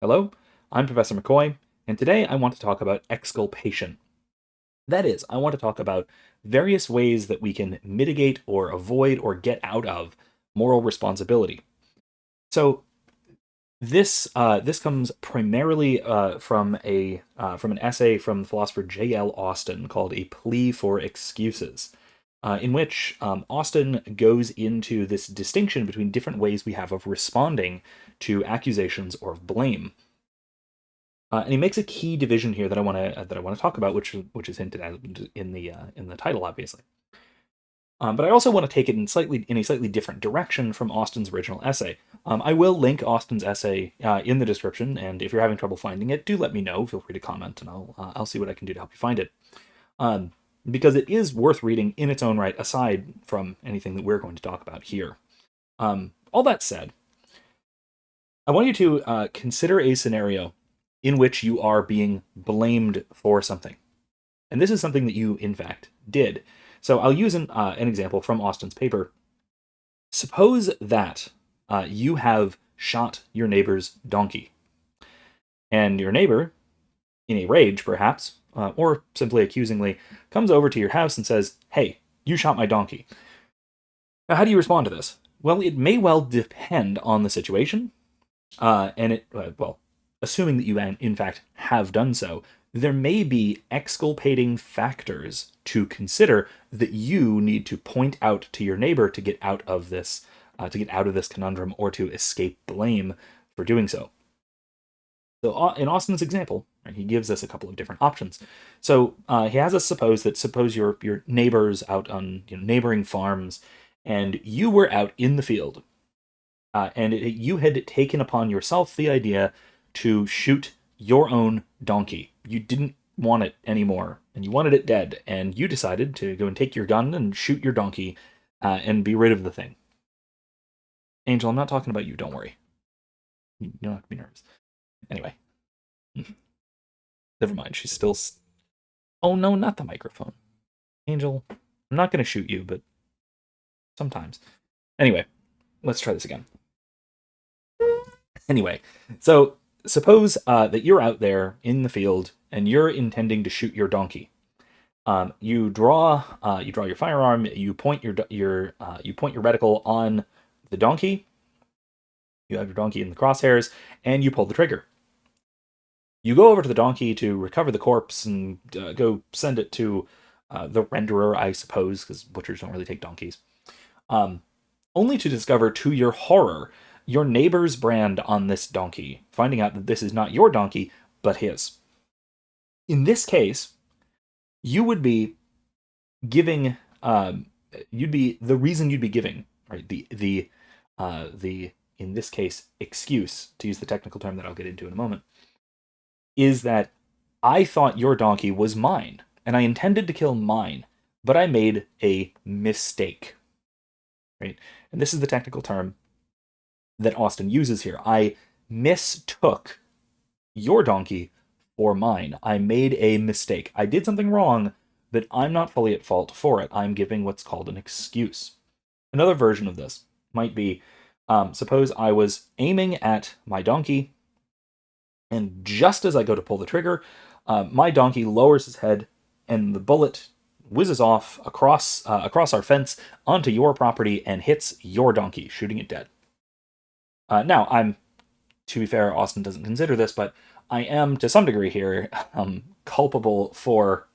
Hello, I'm Professor McCoy, and today I want to talk about exculpation. That is, I want to talk about various ways that we can mitigate or avoid or get out of moral responsibility. So this comes primarily from an essay from the philosopher J.L. Austin called "A Plea for Excuses," in which Austin goes into this distinction between different ways we have of responding to accusations or blame. And he makes a key division here that I want to talk about, which is hinted at in the title, obviously. But I also want to take it in a slightly different direction from Austin's original essay. I will link Austin's essay in the description, and if you're having trouble finding it, do let me know. Feel free to comment, and I'll see what I can do to help you find it. Um, because it is worth reading in its own right, aside from anything that we're going to talk about here. All that said, I want you to consider a scenario in which you are being blamed for something. And this is something that you, in fact, did. So I'll use an example from Austin's paper. Suppose that you have shot your neighbor's donkey, and your neighbor, in a rage perhaps, or simply accusingly, comes over to your house and says, "Hey, you shot my donkey." Now, how do you respond to this? Well, it may well depend on the situation, well, assuming that you in fact have done so, there may be exculpating factors to consider that you need to point out to your neighbor to get out of this conundrum or to escape blame for doing so. So in Austin's example, right, he gives us a couple of different options. So he has us suppose your neighbors out on neighboring farms, and you were out in the field, you had taken upon yourself the idea to shoot your own donkey. You didn't want it anymore, and you wanted it dead, and you decided to go and take your gun and shoot your donkey and be rid of the thing. Angel, I'm not talking about you, don't worry. You don't have to be nervous. Anyway. Never mind, she's still... Oh no, not the microphone. Angel, I'm not going to shoot you, but sometimes. Anyway, let's try this again. Anyway, so suppose that you're out there in the field and you're intending to shoot your donkey. You draw your firearm. You point your reticle on the donkey. You have your donkey in the crosshairs, and you pull the trigger. You go over to the donkey to recover the corpse and go send it to the renderer, I suppose, because butchers don't really take donkeys. Only to discover, to your horror, your neighbor's brand on this donkey, finding out that this is not your donkey, but his. In this case, you would be giving, the reason you'd be giving, right? The in this case, excuse, to use the technical term that I'll get into in a moment, is that I thought your donkey was mine, and I intended to kill mine, but I made a mistake, right? And this is the technical term that Austin uses here. I mistook your donkey for mine. I made a mistake. I did something wrong, but I'm not fully at fault for it. I'm giving what's called an excuse. Another version of this might be, suppose I was aiming at my donkey, and just as I go to pull the trigger, my donkey lowers his head, and the bullet whizzes off across our fence onto your property and hits your donkey, shooting it dead. Now, to be fair, Austin doesn't consider this, but I am, to some degree here, culpable for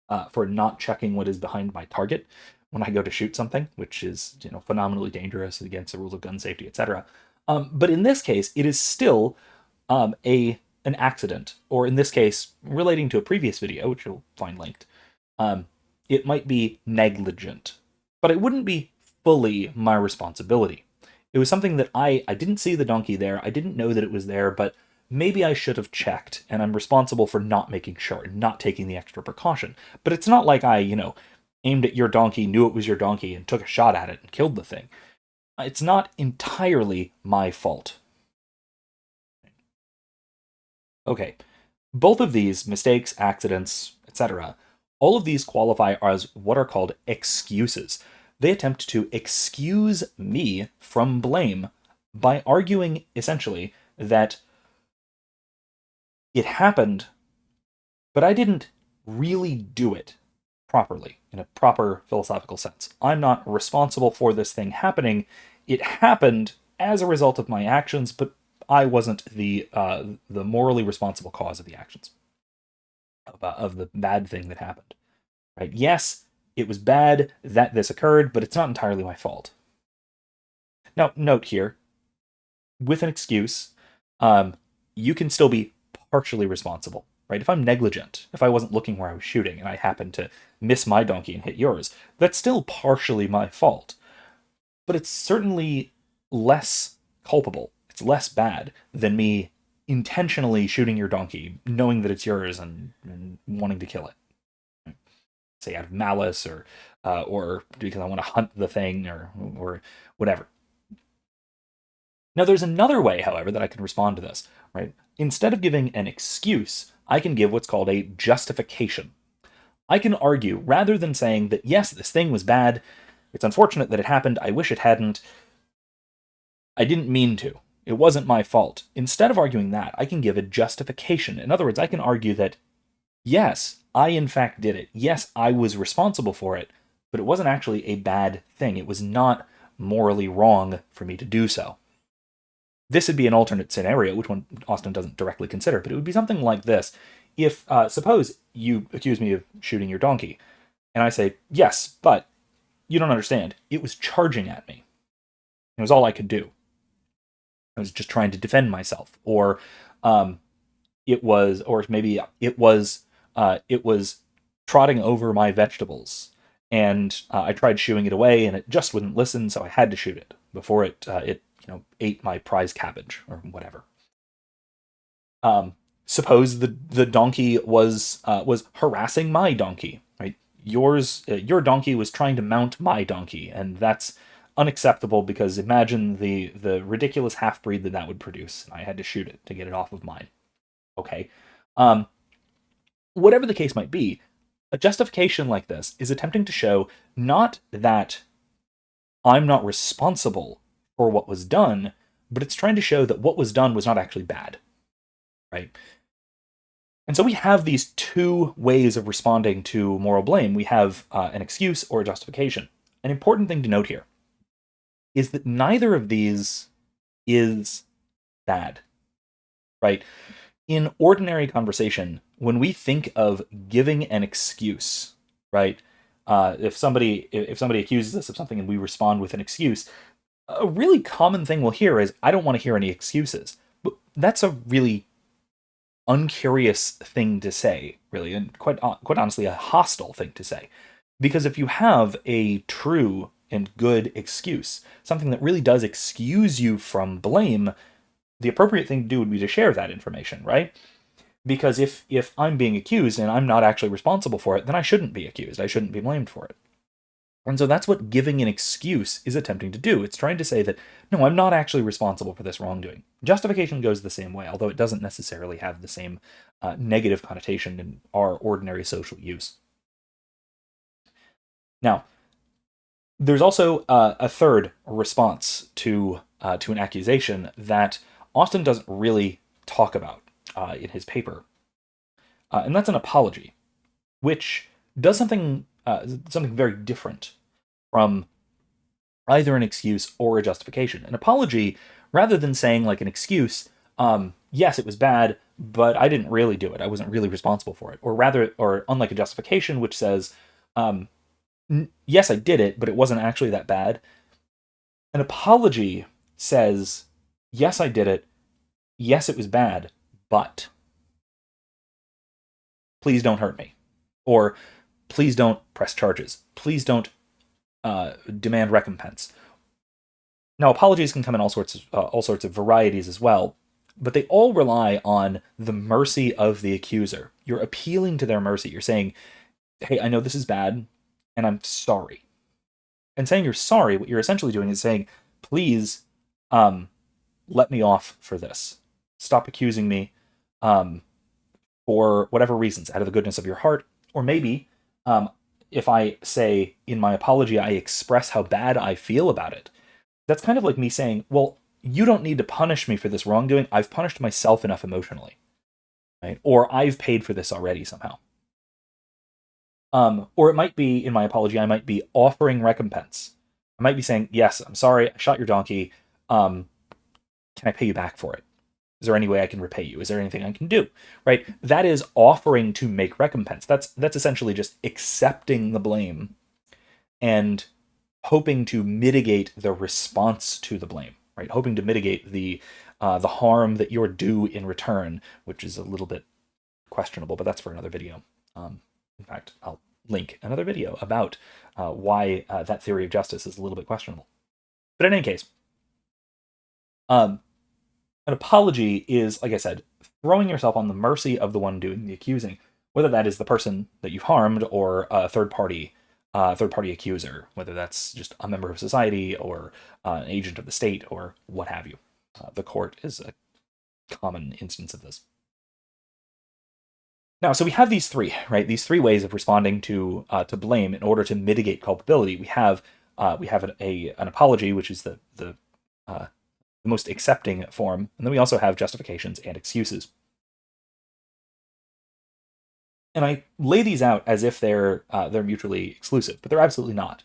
not checking what is behind my target when I go to shoot something, which is phenomenally dangerous against the rules of gun safety, etc. But in this case, it is still an accident, or in this case, relating to a previous video, which you'll find linked. It might be negligent, but it wouldn't be fully my responsibility. It was something that I didn't see the donkey there. I didn't know that it was there, but maybe I should have checked, and I'm responsible for not making sure and not taking the extra precaution. But it's not like I, aimed at your donkey, knew it was your donkey, and took a shot at it and killed the thing. It's not entirely my fault. Okay, both of these, mistakes, accidents, etc., all of these qualify as what are called excuses. They attempt to excuse me from blame by arguing, essentially, that It happened, but I didn't really do it properly, in a proper philosophical sense. I'm not responsible for this thing happening. It happened as a result of my actions, but I wasn't the morally responsible cause of the actions of the bad thing that happened. Right? Yes, it was bad that this occurred, but it's not entirely my fault. Now, note here, with an excuse, um, you can still be partially responsible, right? If I'm negligent, if I wasn't looking where I was shooting and I happened to miss my donkey and hit yours, that's still partially my fault. But it's certainly less culpable. It's less bad than me intentionally shooting your donkey, knowing that it's yours and wanting to kill it. Say out of malice or because I want to hunt the thing or whatever. Now, there's another way, however, that I can respond to this, right? Instead of giving an excuse, I can give what's called a justification. I can argue, rather than saying that, yes, this thing was bad, it's unfortunate that it happened, I wish it hadn't, I didn't mean to, it wasn't my fault. Instead of arguing that, I can give a justification. In other words, I can argue that, yes, I in fact did it. Yes, I was responsible for it, but it wasn't actually a bad thing. It was not morally wrong for me to do so. This would be an alternate scenario, which one Austin doesn't directly consider, but it would be something like this. If, suppose you accuse me of shooting your donkey, and I say, yes, but you don't understand. It was charging at me. It was all I could do. I was just trying to defend myself. Or maybe it was trotting over my vegetables, and I tried shooing it away, and it just wouldn't listen, so I had to shoot it before it ate my prize cabbage or whatever. Suppose the donkey was harassing my donkey, right? Your donkey was trying to mount my donkey, and that's unacceptable because imagine the ridiculous half breed that would produce. I had to shoot it to get it off of mine. Okay, um, whatever the case might be, a justification like this is attempting to show not that I'm not responsible for what was done, but it's trying to show that what was done was not actually bad, right? And so we have these two ways of responding to moral blame. We have an excuse or a justification. An important thing to note here is that neither of these is bad, right? In ordinary conversation, when we think of giving an excuse, right? If somebody accuses us of something and we respond with an excuse, a really common thing we'll hear is, "I don't want to hear any excuses." But that's a really uncurious thing to say, really, and quite honestly, a hostile thing to say. Because if you have a true and good excuse, something that really does excuse you from blame, the appropriate thing to do would be to share that information, right? Because if I'm being accused and I'm not actually responsible for it, then I shouldn't be accused. I shouldn't be blamed for it. And so that's what giving an excuse is attempting to do. It's trying to say that, no, I'm not actually responsible for this wrongdoing. Justification goes the same way, although it doesn't necessarily have the same negative connotation in our ordinary social use. Now, there's also a third response to an accusation that Austin doesn't really talk about in his paper, and that's an apology, which does something very different from either an excuse or a justification. An apology, rather than saying like an excuse, yes, it was bad, but I didn't really do it. I wasn't really responsible for it. Or unlike a justification, which says, yes, I did it, but it wasn't actually that bad. An apology says, yes, I did it. Yes, it was bad, but please don't hurt me. Or please don't press charges. Please don't demand recompense. Now, apologies can come in all sorts of varieties as well, but they all rely on the mercy of the accuser. You're appealing to their mercy. You're saying, "Hey, I know this is bad, and I'm sorry." And saying you're sorry, what you're essentially doing is saying, "Please, let me off for this. Stop accusing me, um, for whatever reasons, out of the goodness of your heart, or maybe." If I say in my apology, I express how bad I feel about it, that's kind of like me saying, well, you don't need to punish me for this wrongdoing. I've punished myself enough emotionally. right? Or I've paid for this already somehow. Or it might be, in my apology, I might be offering recompense. I might be saying, yes, I'm sorry, I shot your donkey. Can I pay you back for it? Is there any way I can repay you? Is there anything I can do? Right? That is offering to make recompense. That's essentially just accepting the blame and hoping to mitigate the response to the blame. Right? Hoping to mitigate the harm that you're due in return, which is a little bit questionable, but that's for another video. In fact, I'll link another video about why that theory of justice is a little bit questionable. But in any case, an apology is, like I said, throwing yourself on the mercy of the one doing the accusing, whether that is the person that you've harmed or a third party accuser, whether that's just a member of society or an agent of the state or what have you. The court is a common instance of this. Now, so we have these three, right? These three ways of responding to blame in order to mitigate culpability. We have an apology, which is the most accepting form, and then we also have justifications and excuses. And I lay these out as if they're mutually exclusive, but they're absolutely not,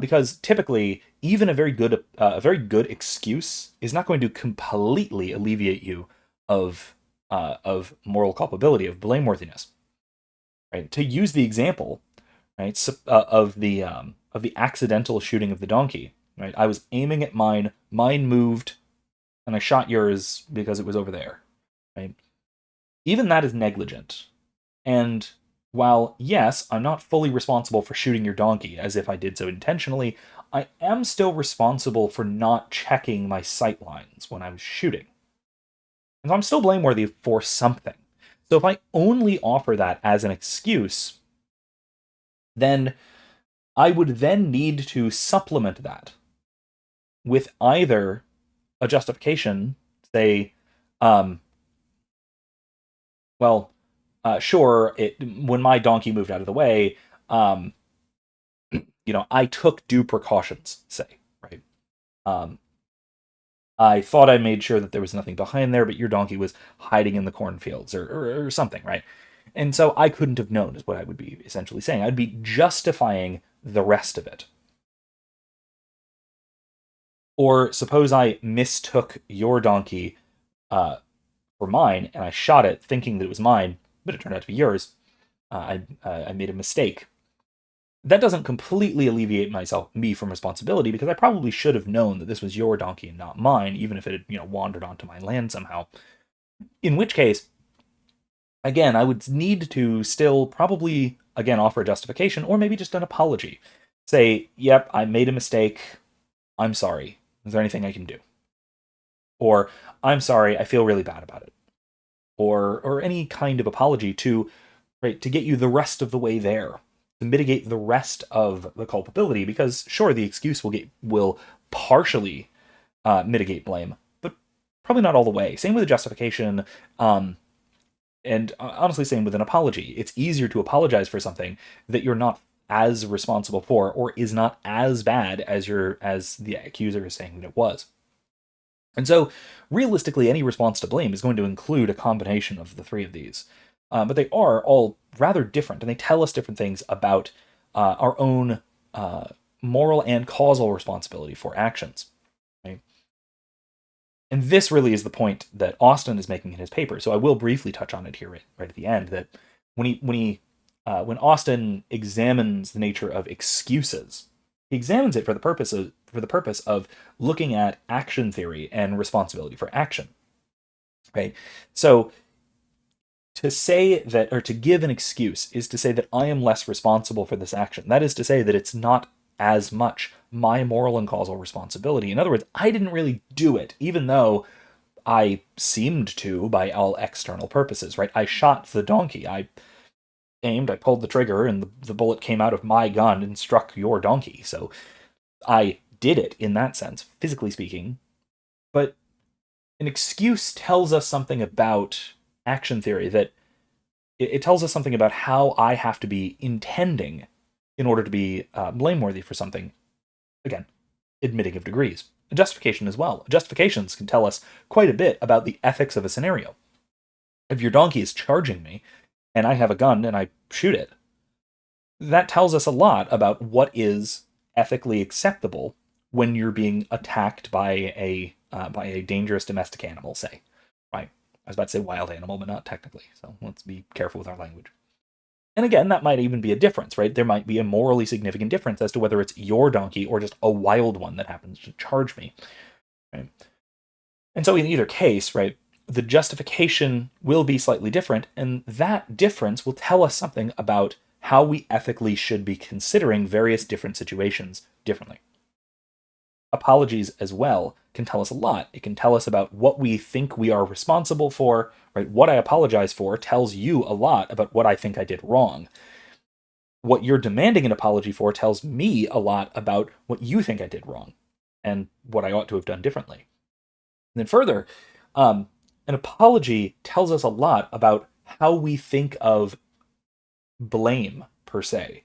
because typically, even a very good excuse is not going to completely alleviate you of moral culpability, of blameworthiness. Right? To use the example, right, of the accidental shooting of the donkey. Right? I was aiming at mine moved, and I shot yours because it was over there. Right? Even that is negligent. And while, yes, I'm not fully responsible for shooting your donkey as if I did so intentionally, I am still responsible for not checking my sight lines when I was shooting. And so I'm still blameworthy for something. So if I only offer that as an excuse, then I would then need to supplement that with either a justification, say, sure, when my donkey moved out of the way, I took due precautions, say, right? I thought I made sure that there was nothing behind there, but your donkey was hiding in the cornfields or something, right? And so I couldn't have known, is what I would be essentially saying. I'd be justifying the rest of it. Or suppose I mistook your donkey for mine, and I shot it thinking that it was mine, but it turned out to be yours. I made a mistake. That doesn't completely alleviate me from responsibility, because I probably should have known that this was your donkey and not mine, even if it had wandered onto my land somehow. In which case, again, I would need to still probably again offer a justification or maybe just an apology. Say, "Yep, I made a mistake. I'm sorry. Is there anything I can do?" Or, "I'm sorry. I feel really bad about it." Or any kind of apology to get you the rest of the way there, to mitigate the rest of the culpability, because sure, the excuse will partially mitigate blame, but probably not all the way. Same with a justification, and honestly, same with an apology. It's easier to apologize for something that you're not as responsible for, or is not as bad as the accuser is saying that it was. And so, realistically, any response to blame is going to include a combination of the three of these. But they are all rather different, and they tell us different things about our own moral and causal responsibility for actions. Right? And this really is the point that Austin is making in his paper. So I will briefly touch on it here right at the end. That when Austin examines the nature of excuses, he examines it for the purpose of looking at action theory and responsibility for action. Right? So to say that, or to give an excuse, is to say that I am less responsible for this action. That is to say that it's not as much my moral and causal responsibility. In other words, I didn't really do it, even though I seemed to by all external purposes, right? I shot the donkey. I aimed, I pulled the trigger, and the bullet came out of my gun and struck your donkey. So I did it in that sense, physically speaking. But an excuse tells us something about action theory, that it tells us something about how I have to be intending in order to be blameworthy for something. Again, admitting of degrees. A justification as well. Justifications can tell us quite a bit about the ethics of a scenario. If your donkey is charging me and I have a gun and I shoot it, that tells us a lot about what is ethically acceptable when you're being attacked by a dangerous domestic animal, say. Right? I was about to say wild animal, but not technically. So let's be careful with our language. And again, that might even be a difference, right? There might be a morally significant difference as to whether it's your donkey or just a wild one that happens to charge me. Right? And so in either case, right, the justification will be slightly different, and that difference will tell us something about how we ethically should be considering various different situations differently. Apologies as well can tell us a lot. It can tell us about what we think we are responsible for, right? What I apologize for tells you a lot about what I think I did wrong. What you're demanding an apology for tells me a lot about what you think I did wrong and what I ought to have done differently. And then further, an apology tells us a lot about how we think of blame per se,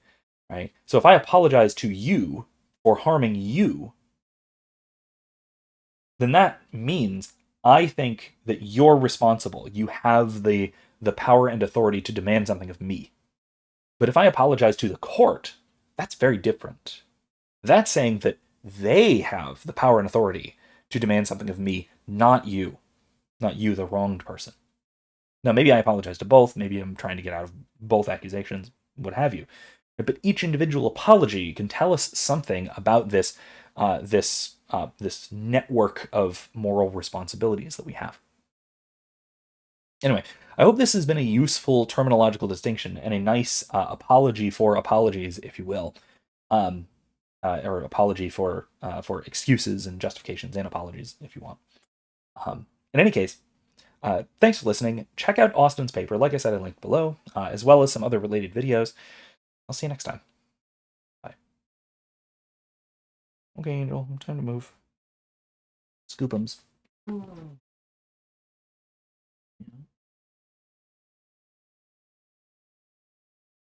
right? So if I apologize to you for harming you, then that means I think that you're responsible. You have the power and authority to demand something of me. But if I apologize to the court, that's very different. That's saying that they have the power and authority to demand something of me, not you. Not you, the wronged person. Now, maybe I apologize to both. Maybe I'm trying to get out of both accusations, what have you. But each individual apology can tell us something about this network of moral responsibilities that we have. Anyway, I hope this has been a useful terminological distinction and a nice apology for apologies, if you will, um, or apology for excuses and justifications and apologies, if you want. In any case, thanks for listening. Check out Austin's paper, like I said, I linked below, as well as some other related videos. I'll see you next time. Bye. Okay, Angel, time to move. Scoop 'ems.